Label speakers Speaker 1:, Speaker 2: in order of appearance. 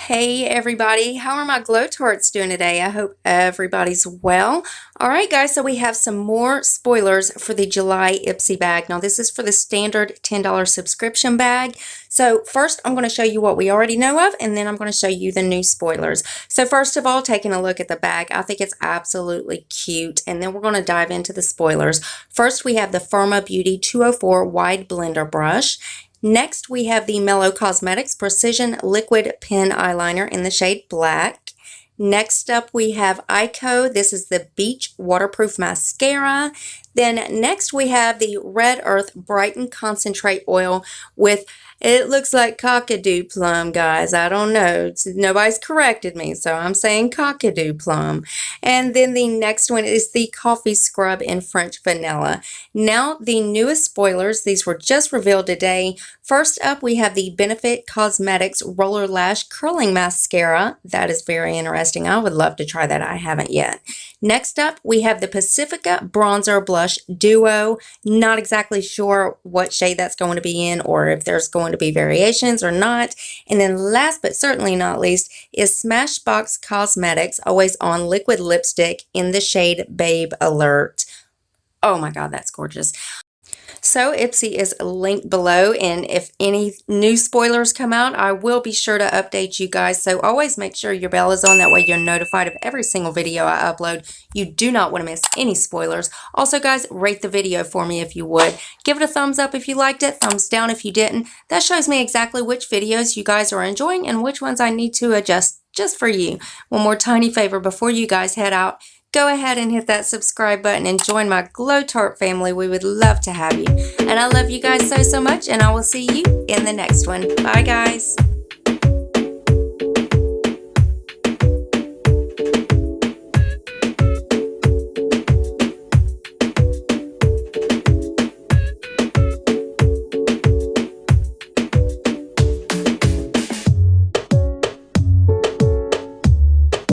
Speaker 1: Hey everybody, how are my Glow Tarts doing today? I hope everybody's well. Alright guys, so we have some more spoilers for the July Ipsy bag. Now this is for the standard $10 subscription bag. So first I'm going to show you what we already know of, and then I'm going to show you the new spoilers. So first of all, taking a look at the bag, I think it's absolutely cute, and then we're going to dive into the spoilers. First we have the Firma Beauty 204 Wide Blender Brush. Next, we have the Mellow Cosmetics Precision Liquid Pen Eyeliner in the shade Black. Next up, we have Ico. This is the Beach Waterproof Mascara. Then next, we have the Red Earth Brighten Concentrate Oil with, it looks like cockadoo plum, guys. I don't know. Nobody's corrected me, so I'm saying cockadoo plum. And then the next one is the Coffee Scrub in French Vanilla. Now, the newest spoilers. These were just revealed today. First up, we have the Benefit Cosmetics Roller Lash Curling Mascara. That is very interesting. I would love to try that. I haven't yet. Next up, we have the Pacifica Bronzer Blush Duo. Not exactly sure what shade that's going to be in, or if there's going to be variations or not. And then last but certainly not least is Smashbox Cosmetics Always On Liquid Lipstick in the shade Babe Alert. Oh my God, that's gorgeous. So Ipsy is linked below, and if any new spoilers come out, I will be sure to update you guys. So always make sure your bell is on. That way you're notified of every single video I upload. You do not want to miss any spoilers. Also guys, rate the video for me if you would. Give it a thumbs up if you liked it, thumbs down if you didn't. That shows me exactly which videos you guys are enjoying and which ones I need to adjust just for you. One more tiny favor before you guys head out. Go ahead and hit that subscribe button and join my Glow Tart family. We would love to have you. And I love you guys so much, and I will see you in the next one. Bye, guys.